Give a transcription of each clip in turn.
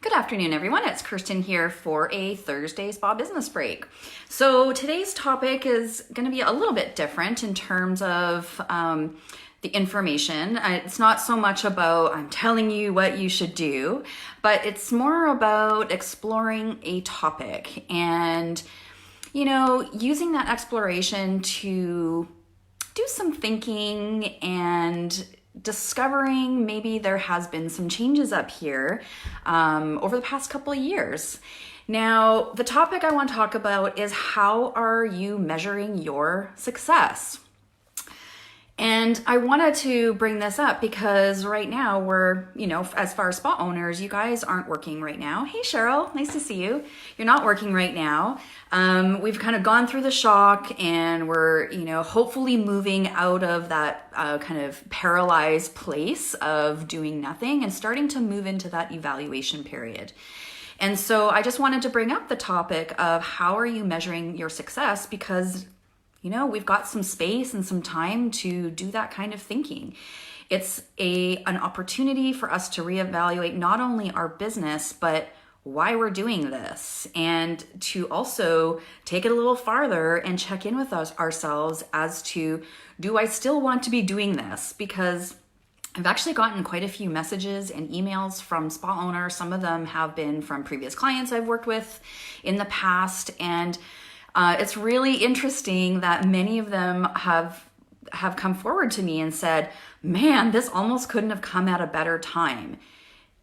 Good afternoon, everyone. It's Kirsten here for a Thursday Spa Business Break. So today's topic is going to be a little bit different in terms of the information. It's not so much about I'm telling you what you should do, but it's more about exploring a topic and, using that exploration to do some thinking and discovering maybe there has been some changes up here over the past couple of years. Now, the topic I want to talk about is how are you measuring your success? And I wanted to bring this up because right now we're, as far as spa owners, you guys aren't working right now. Hey, Cheryl, nice to see you. You're not working right now. We've kind of gone through the shock and we're, hopefully moving out of that kind of paralyzed place of doing nothing and starting to move into that evaluation period. And so I just wanted to bring up the topic of how are you measuring your success, because we've got some space and some time to do that kind of thinking. It's an opportunity for us to reevaluate not only our business, but why we're doing this, and to also take it a little farther and check in with ourselves as to, do I still want to be doing this? Because I've actually gotten quite a few messages and emails from spa owners. Some of them have been from previous clients I've worked with in the past, and it's really interesting that many of them have come forward to me and said, man, this almost couldn't have come at a better time.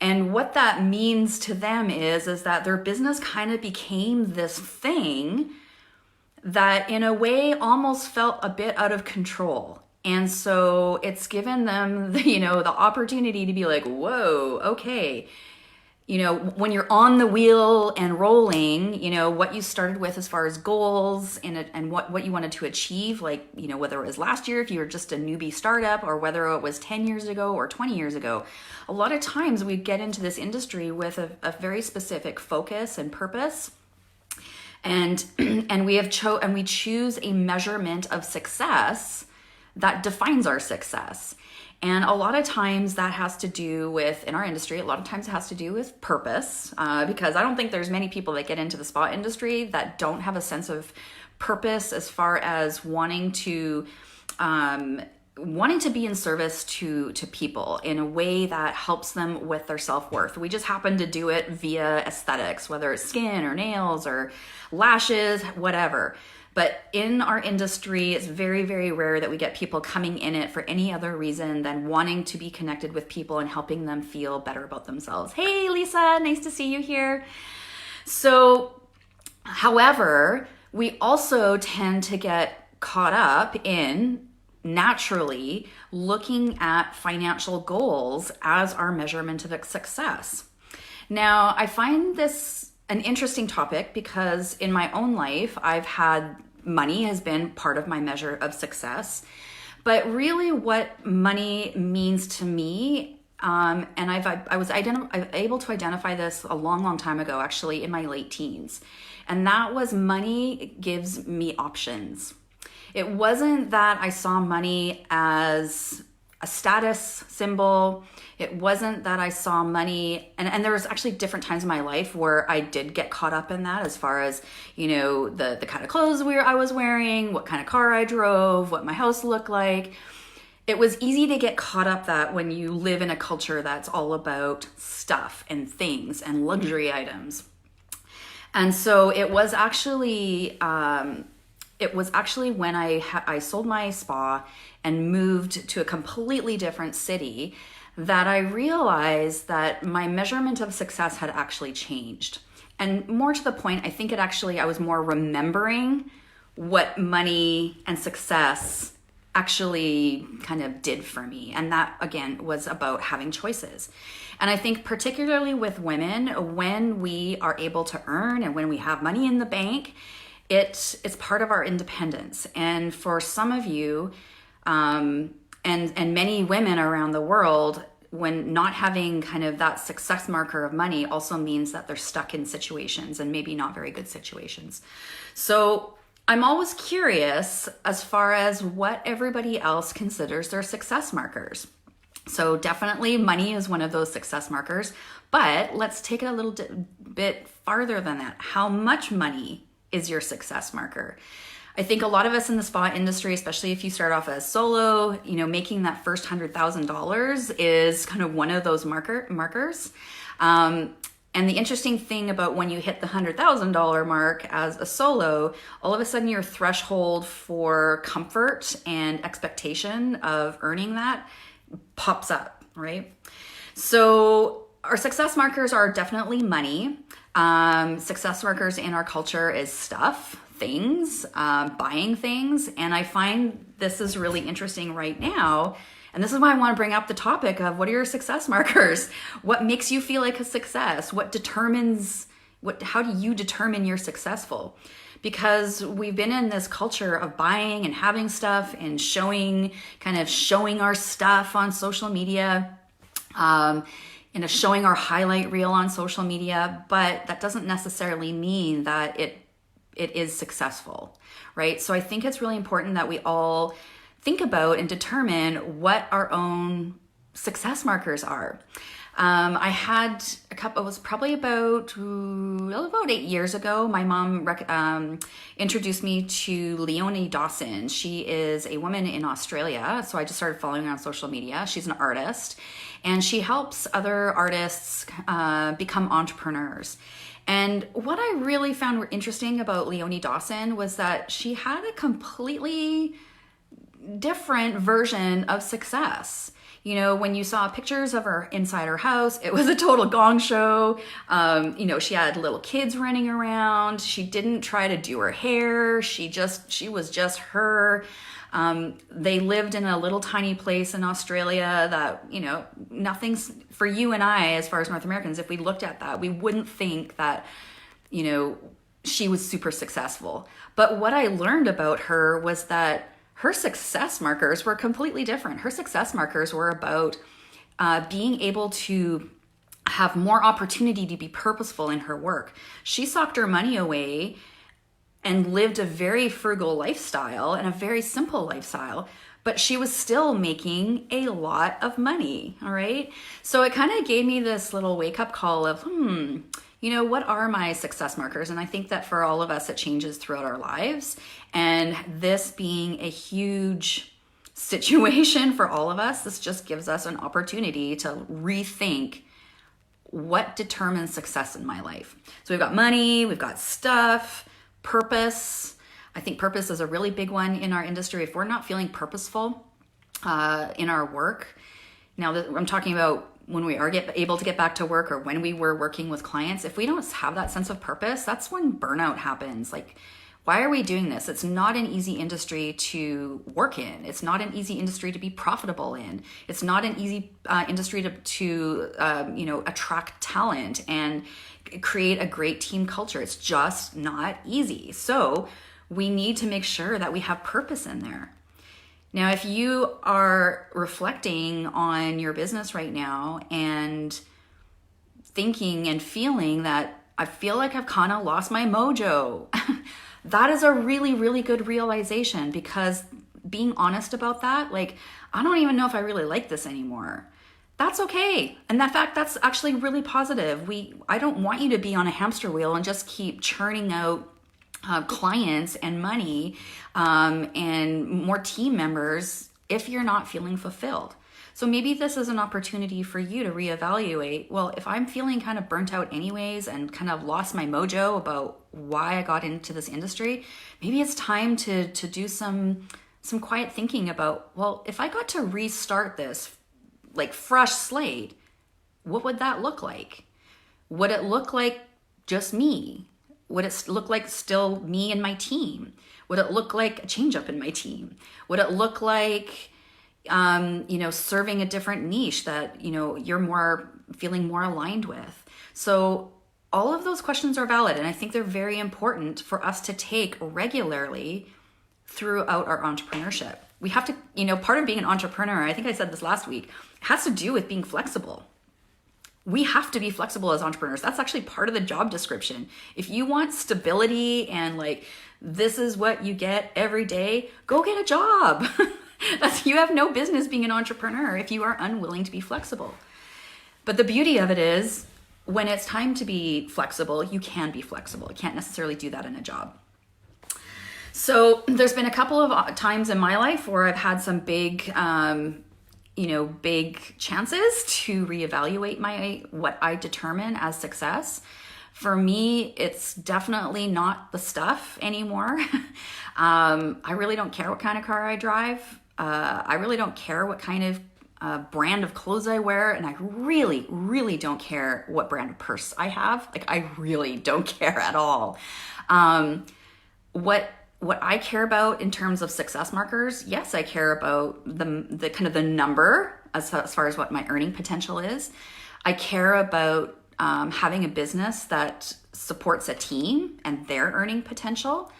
And what that means to them is that their business kind of became this thing that in a way almost felt a bit out of control. And so it's given them, the opportunity to be like, whoa, okay. When you're on the wheel and rolling, what you started with as far as goals and what you wanted to achieve, whether it was last year, if you were just a newbie startup, or whether it was 10 years ago or 20 years ago, a lot of times we get into this industry with a very specific focus and purpose. And we choose a measurement of success that defines our success. And a lot of times that has to do with, in our industry, a lot of times it has to do with purpose, because I don't think there's many people that get into the spa industry that don't have a sense of purpose as far as wanting to be in service to people in a way that helps them with their self-worth. We just happen to do it via aesthetics, whether it's skin or nails or lashes, whatever. But in our industry, it's very, very rare that we get people coming in it for any other reason than wanting to be connected with people and helping them feel better about themselves. Hey, Lisa, nice to see you here. So, however, we also tend to get caught up in naturally looking at financial goals as our measurement of success. Now, I find this an interesting topic because in my own life, money has been part of my measure of success, but really what money means to me, and I was able to identify this a long, long time ago, actually in my late teens, and that was money gives me options. It wasn't that I saw money as a status symbol. It wasn't that I saw money, and there was actually different times in my life where I did get caught up in that as far as, the kind of clothes I was wearing, what kind of car I drove, what my house looked like. It was easy to get caught up that when you live in a culture that's all about stuff and things and luxury items. And so it was actually when I sold my spa and moved to a completely different city that I realized that my measurement of success had actually changed. And more to the point, I think I was more remembering what money and success actually kind of did for me. And that, again, was about having choices. And I think particularly with women, when we are able to earn and when we have money in the bank, it's part of our independence. And for some of you, and many women around the world, when not having kind of that success marker of money also means that they're stuck in situations and maybe not very good situations. So I'm always curious as far as what everybody else considers their success markers. So definitely money is one of those success markers. But let's take it a little bit farther than that. How much money is your success marker? I think a lot of us in the spa industry, especially if you start off as solo, making that first $100,000 is kind of one of those markers. And the interesting thing about when you hit the $100,000 mark as a solo, all of a sudden your threshold for comfort and expectation of earning that pops up, right? So our success markers are definitely money. Success markers in our culture is stuff, things, buying things. And I find this is really interesting right now. And this is why I want to bring up the topic of what are your success markers? What makes you feel like a success? How do you determine you're successful? Because we've been in this culture of buying and having stuff and showing our stuff on social media, showing our highlight reel on social media, but that doesn't necessarily mean that it is successful, right? So I think it's really important that we all think about and determine what our own success markers are. I had a couple, it was probably about 8 years ago, my mom introduced me to Leonie Dawson. She is a woman in Australia, so I just started following her on social media. She's an artist, and she helps other artists become entrepreneurs. And what I really found interesting about Leonie Dawson was that she had a completely different version of success. When you saw pictures of her inside her house, it was a total gong show. She had little kids running around. She didn't try to do her hair. She was just her. They lived in a little tiny place in Australia that, nothing's for you and I, as far as North Americans, if we looked at that, we wouldn't think that, she was super successful. But what I learned about her was that her success markers were completely different. Her success markers were about being able to have more opportunity to be purposeful in her work. She socked her money away and lived a very frugal lifestyle and a very simple lifestyle, but she was still making a lot of money, all right? So it kind of gave me this little wake-up call of, what are my success markers? And I think that for all of us, it changes throughout our lives. And this being a huge situation for all of us, this just gives us an opportunity to rethink what determines success in my life. So we've got money, we've got stuff, purpose. I think purpose is a really big one in our industry. If we're not feeling purposeful in our work, now I'm talking about when we are able to get back to work or when we were working with clients, if we don't have that sense of purpose, that's when burnout happens. Like, why are we doing this? It's not an easy industry to work in. It's not an easy industry to be profitable in. It's not an easy industry to attract talent and create a great team culture. It's just not easy. So we need to make sure that we have purpose in there. Now, if you are reflecting on your business right now and thinking and feeling that I feel like I've kind of lost my mojo, that is a really, really good realization, because being honest about that, like, I don't even know if I really like this anymore. That's okay. And in fact, that's actually really positive. I don't want you to be on a hamster wheel and just keep churning out clients and money and more team members if you're not feeling fulfilled. So maybe this is an opportunity for you to reevaluate. Well, if I'm feeling kind of burnt out anyways and kind of lost my mojo about why I got into this industry, maybe it's time to do some quiet thinking about, well, if I got to restart this like fresh slate, what would that look like? Would it look like just me? Would it look like still me and my team? Would it look like a change up in my team? Would it look like, serving a different niche that, you're feeling more aligned with? So all of those questions are valid. And I think they're very important for us to take regularly throughout our entrepreneurship. We have to, part of being an entrepreneur, I think I said this last week, has to do with being flexible. We have to be flexible as entrepreneurs. That's actually part of the job description. If you want stability and like, this is what you get every day, go get a job. You have no business being an entrepreneur if you are unwilling to be flexible. But the beauty of it is when it's time to be flexible, you can be flexible. You can't necessarily do that in a job. So there's been a couple of times in my life where I've had some big, big chances to reevaluate what I determine as success. For me, it's definitely not the stuff anymore. I really don't care what kind of car I drive. I really don't care what kind of brand of clothes I wear, and I really, really don't care what brand of purse I have. Like, I really don't care at all. What I care about in terms of success markers, yes, I care about the kind of the number as far as what my earning potential is. I care about having a business that supports a team and their earning potential.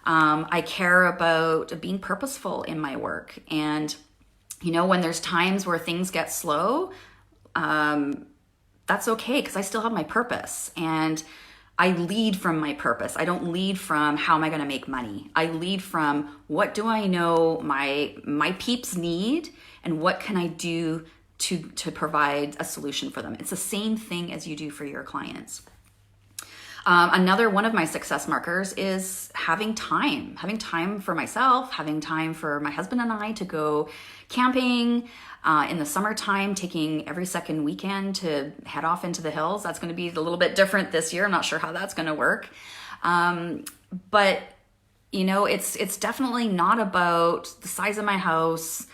I care about being purposeful in my work. And, when there's times where things get slow, that's okay, because I still have my purpose. And I lead from my purpose. I don't lead from how am I going to make money. I lead from what do I know my peeps need, and what can I do to provide a solution for them. It's the same thing as you do for your clients. Another one of my success markers is having time for myself, having time for my husband and I to go camping in the summertime, taking every second weekend to head off into the hills. That's going to be a little bit different this year. I'm not sure how that's going to work. But it's definitely not about the size of my house,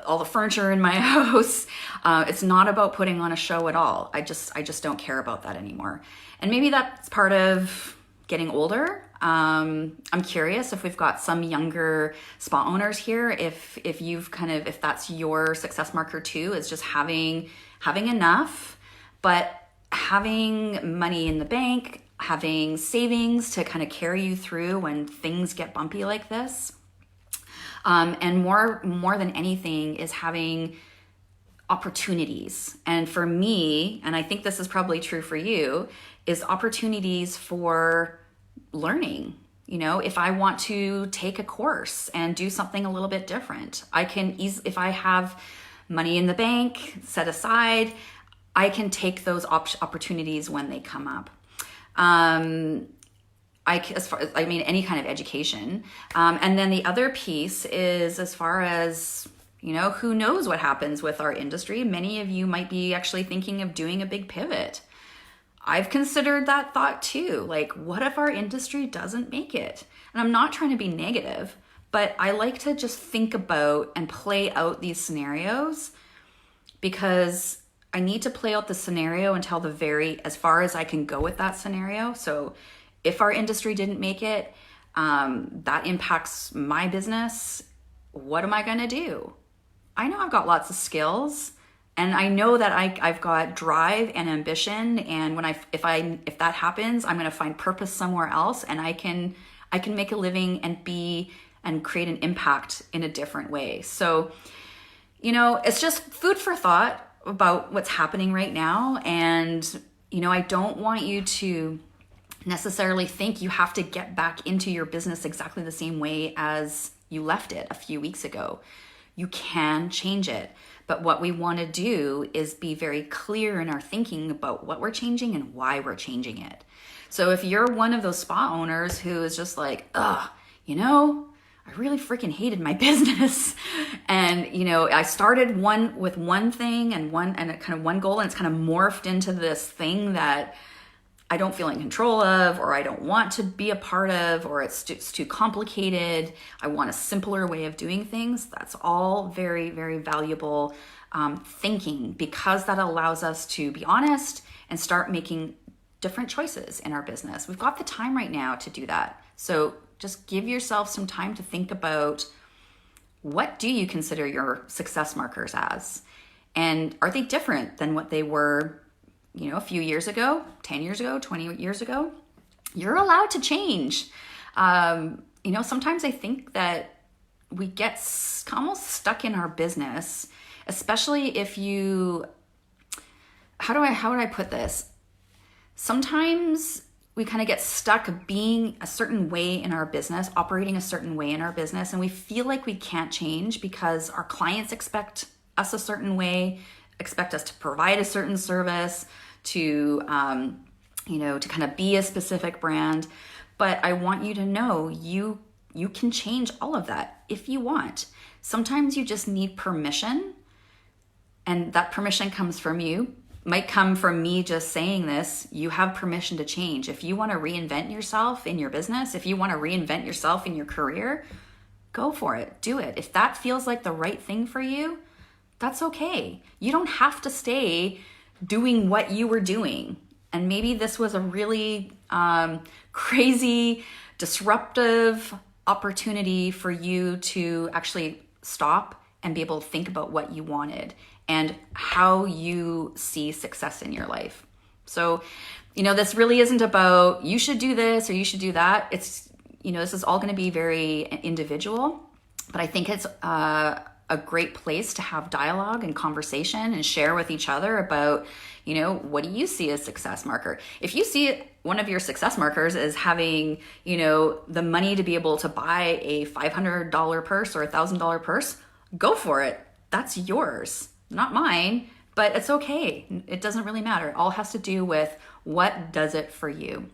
all the furniture in my house. It's not about putting on a show at all. I just don't care about that anymore. And maybe that's part of getting older. I'm curious if we've got some younger spa owners here, if that's your success marker too, is just having enough, but having money in the bank, having savings to kind of carry you through when things get bumpy like this. And more than anything is having opportunities. And for me, and I think this is probably true for you, is opportunities for learning. If I want to take a course and do something a little bit different, I can if I have money in the bank set aside, I can take those opportunities when they come up. Any kind of education. And then the other piece is as far as, who knows what happens with our industry. Many of you might be actually thinking of doing a big pivot. I've considered that thought too. Like, what if our industry doesn't make it? And I'm not trying to be negative, but I like to just think about and play out these scenarios, because I need to play out the scenario until as far as I can go with that scenario. So if our industry didn't make it, that impacts my business. What am I going to do? I know I've got lots of skills, and I know that I've got drive and ambition. And if that happens, I'm going to find purpose somewhere else, and I can make a living and create an impact in a different way. So, it's just food for thought about what's happening right now. And, I don't want you to necessarily think you have to get back into your business exactly the same way as you left it a few weeks ago. You can change it. But what we want to do is be very clear in our thinking about what we're changing and why we're changing it. So if you're one of those spa owners who is just like, I really freaking hated my business. And, I started with one thing and one goal, and it's kind of morphed into this thing that I don't feel in control of, or I don't want to be a part of, or it's too complicated. I want a simpler way of doing things. That's all very, very valuable thinking, because that allows us to be honest and start making different choices in our business. We've got the time right now to do that. So just give yourself some time to think about, what do you consider your success markers as? And are they different than what they were a few years ago, 10 years ago, 20 years ago? You're allowed to change. Sometimes I think that we get almost stuck in our business, especially if how would I put this? Sometimes we kind of get stuck being a certain way in our business, operating a certain way in our business, and we feel like we can't change because our clients expect us a certain way, expect us to provide a certain service, to, to kind of be a specific brand. But I want you to know you can change all of that if you want. Sometimes you just need permission, and that permission comes from you. Might come from me just saying this. You have permission to change. If you want to reinvent yourself in your business, if you want to reinvent yourself in your career, go for it. Do it. If that feels like the right thing for you, that's okay. You don't have to stay doing what you were doing. And maybe this was a really crazy, disruptive opportunity for you to actually stop and be able to think about what you wanted and how you see success in your life. So, this really isn't about you should do this or you should do that. It's, this is all going to be very individual, but I think it's a great place to have dialogue and conversation and share with each other about, what do you see as success marker? If you see one of your success markers is having, the money to be able to buy a $500 purse or $1,000 purse, go for it. That's yours. Not mine, but it's okay. It doesn't really matter. It all has to do with what does it for you.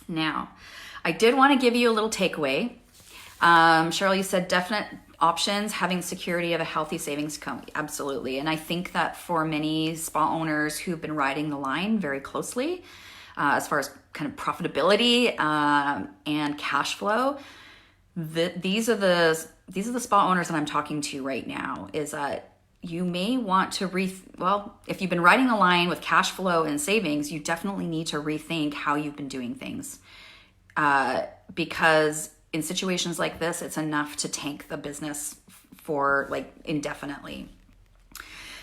Now, I did want to give you a little takeaway. Cheryl, you said definite options, having security of a healthy savings account. Absolutely. And I think that for many spa owners who've been riding the line very closely, as far as kind of profitability and cash flow, these are the spa owners that I'm talking to right now, is that you may want to if you've been riding the line with cash flow and savings, you definitely need to rethink how you've been doing things. Because in situations like this, it's enough to tank the business for indefinitely.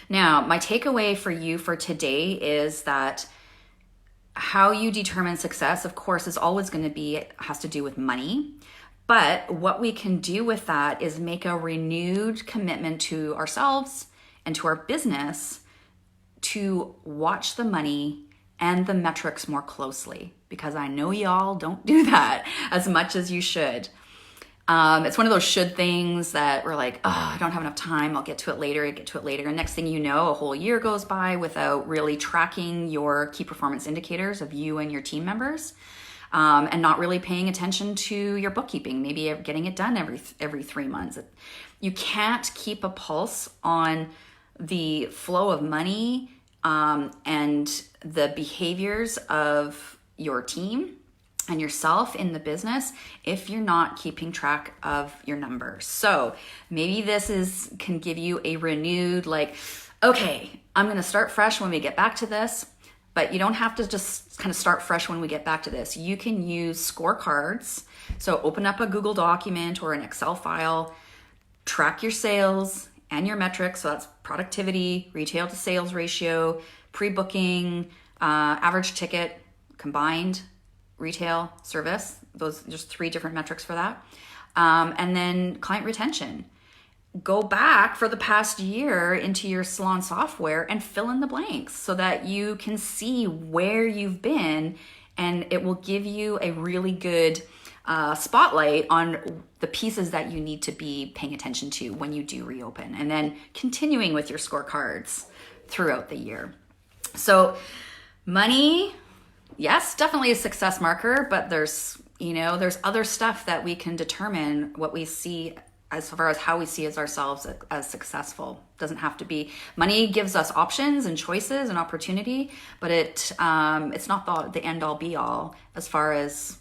Now, my takeaway for you for today is that how you determine success, of course, is always going to has to do with money. But what we can do with that is make a renewed commitment to ourselves and to our business to watch the money and the metrics more closely, because I know y'all don't do that as much as you should. It's one of those should things that we're like, I don't have enough time. I'll get to it later. And next thing you know, a whole year goes by without really tracking your key performance indicators of you and your team members. And not really paying attention to your bookkeeping, maybe getting it done every 3 months. You can't keep a pulse on the flow of money and the behaviors of your team and yourself in the business if you're not keeping track of your numbers. So maybe this can give you a renewed okay, I'm going to start fresh when we get back to this. But you don't have to just kind of start fresh when we get back to this. You can use scorecards. So open up a Google document or an Excel file, track your sales and your metrics. So that's productivity, retail to sales ratio, pre-booking, average ticket, combined retail service. Those just 3 different metrics for that. And then client retention. Go back for the past year into your salon software and fill in the blanks so that you can see where you've been, and it will give you a really good spotlight on the pieces that you need to be paying attention to when you do reopen, and then continuing with your scorecards throughout the year. So money, yes, definitely a success marker, but there's other stuff that we can determine what we see as far as how we see as ourselves as successful. Doesn't have to be. Money gives us options and choices and opportunity, but it's not the end all be all as far as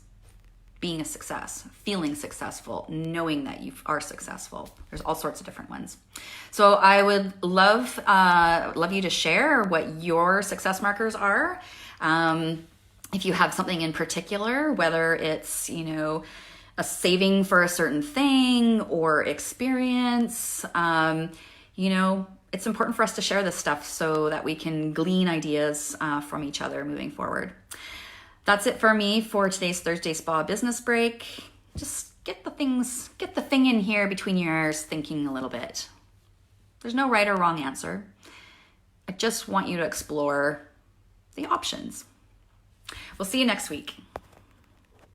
being a success, feeling successful, knowing that you are successful. There's all sorts of different ones. So I would love you to share what your success markers are. If you have something in particular, whether it's, a saving for a certain thing or experience, it's important for us to share this stuff so that we can glean ideas from each other moving forward. That's it for me for today's Thursday Spa Business Break. Just get the thing in here between your ears, thinking a little bit. There's no right or wrong answer. I just want you to explore the options. We'll see you next week.